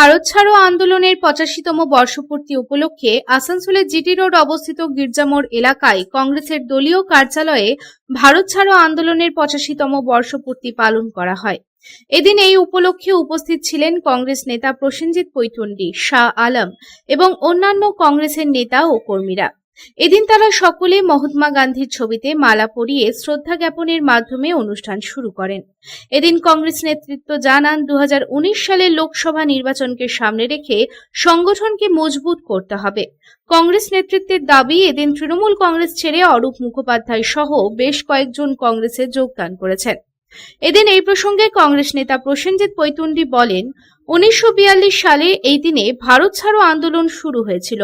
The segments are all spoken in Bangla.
ভারত ছাড়ো আন্দোলনের 85তম বর্ষপূর্তি উপলক্ষে আসানসোলের জিটি রোড অবস্থিত গির্জামোড় এলাকায় কংগ্রেসের দলীয় কার্যালয়ে ভারত ছাড়ো আন্দোলনের 85তম বর্ষপূর্তি পালন করা হয়। এদিন এই উপলক্ষে উপস্থিত ছিলেন কংগ্রেস নেতা প্রসেনজিৎ পৈঠন্ডি, শাহ আলম এবং অন্যান্য কংগ্রেসের নেতা ও কর্মীরা। এদিন তারা সকলে মহাত্মা গান্ধীর ছবিতে মালা পরিয়ে শ্রদ্ধা জ্ঞাপনের মাধ্যমে অনুষ্ঠান শুরু করেন। এদিন কংগ্রেস নেতৃত্ব জানান 2019 সালের লোকসভা নির্বাচনকে সামনে রেখে সংগঠনকে মজবুত করতে হবে। কংগ্রেস নেতৃত্বের দাবি, এদিন তৃণমূল কংগ্রেস ছেড়ে অরূপ মুখোপাধ্যায় সহ বেশ কয়েকজন কংগ্রেসে যোগদান করেছেন। এদিন এই প্রসঙ্গে কংগ্রেস নেতা প্রসেনজিৎ পৈঠন্ডি বলেন, 1942 সালে এই দিনে ভারত ছাড়ো আন্দোলন শুরু হয়েছিল।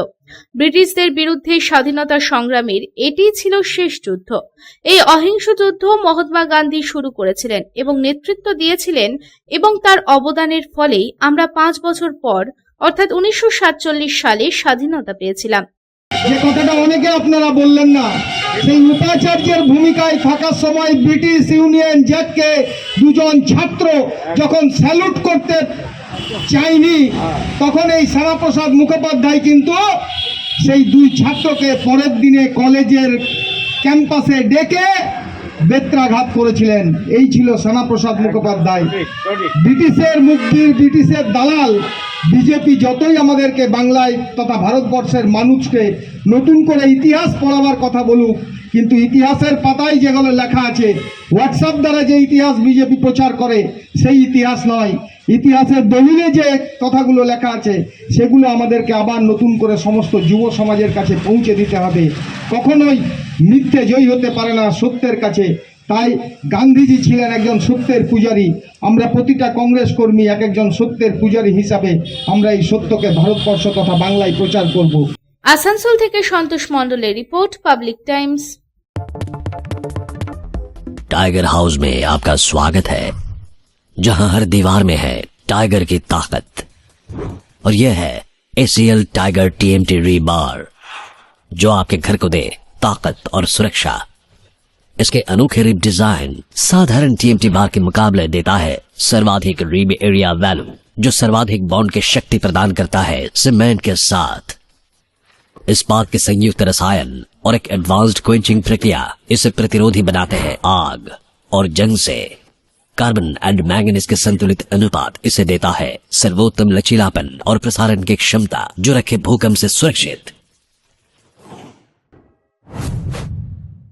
ব্রিটিশদের বিরুদ্ধে স্বাধীনতা সংগ্রামের এটি ছিল শেষ যুদ্ধ। এই অহিংস যুদ্ধ মহাত্মা গান্ধী শুরু করেছিলেন এবং নেতৃত্ব দিয়েছিলেন, এবং তার অবদানের ফলেই আমরা 5 বছর পর অর্থাৎ 1947 সালে স্বাধীনতা পেয়েছিলাম। যে কথাটা অনেকে আপনারা বললেন না, সেই উপাচার্যের ভূমিকায় থাকার সময় ব্রিটিশ ইউনিয়ন জ্যাককে দুজন ছাত্র যখন স্যালুট করতে চায়নি, তখন এই শ্যামাপ্রসাদ মুখোপাধ্যায় কিন্তু সেই দুই ছাত্রকে পরের দিনে কলেজের ক্যাম্পাসে ডেকে বেত্রাঘাত করেছিলেন। এই ছিল শ্যামাপ্রসাদ মুখোপাধ্যায়। ব্রিটিশের মুক্তির, ব্রিটিশের দালাল বিজেপি যতই আমাদেরকে বাংলায় তথা ভারতবর্ষের মানুষকে নতুন করে ইতিহাস পড়াবার কথা বলুক, কিন্তু ইতিহাসের পাতায় যেগুলো লেখা আছে, হোয়াটসঅ্যাপ দ্বারা যে ইতিহাস বিজেপি প্রচার করে সেই ইতিহাস নয়। ইতিহাসের দলিলে যে কথাগুলো লেখা আছে সেগুলো আমাদেরকে আবার নতুন করে সমস্ত যুব সমাজের কাছে পৌঁছে দিতে হবে। কখনোই মিথ্যে জয়ী হতে পারে না সত্যের কাছে। তাই গান্ধীজি ছিলেন একজন সত্যের পূজারী। আমরা প্রতিটা কংগ্রেস কর্মী এক একজন সত্যের পূজারী হিসাবে আমরা এই সত্যকে ভারতবর্ষ তথা বাংলায় প্রচার করব। আসানসোল থেকে সন্তোষ মণ্ডলের report, public Times. Tiger house में आपका स्वागत है, जहां हर दीवार में है टाइगर की ताकत। और यह है ACL टाइगर TMT रीबार, जो आपके घर को दे ताकत और सुरक्षा। इसके अनोखे रिब डिजाइन साधारण TMT बार के मुकाबले देता है सर्वाधिक रिब एरिया वैल्यू, जो सर्वाधिक बॉन्ड की शक्ति प्रदान करता है सीमेंट के साथ। इस्पात के संयुक्त रसायन और एक एडवांस्ड क्वेंचिंग प्रक्रिया इसे प्रतिरोधी बनाते हैं आग और जंग से। कार्बन एंड मैंगनीज के संतुलित अनुपात इसे देता है सर्वोत्तम लचीलापन और प्रसारण की क्षमता, जो रखे भूकंप से सुरक्षित।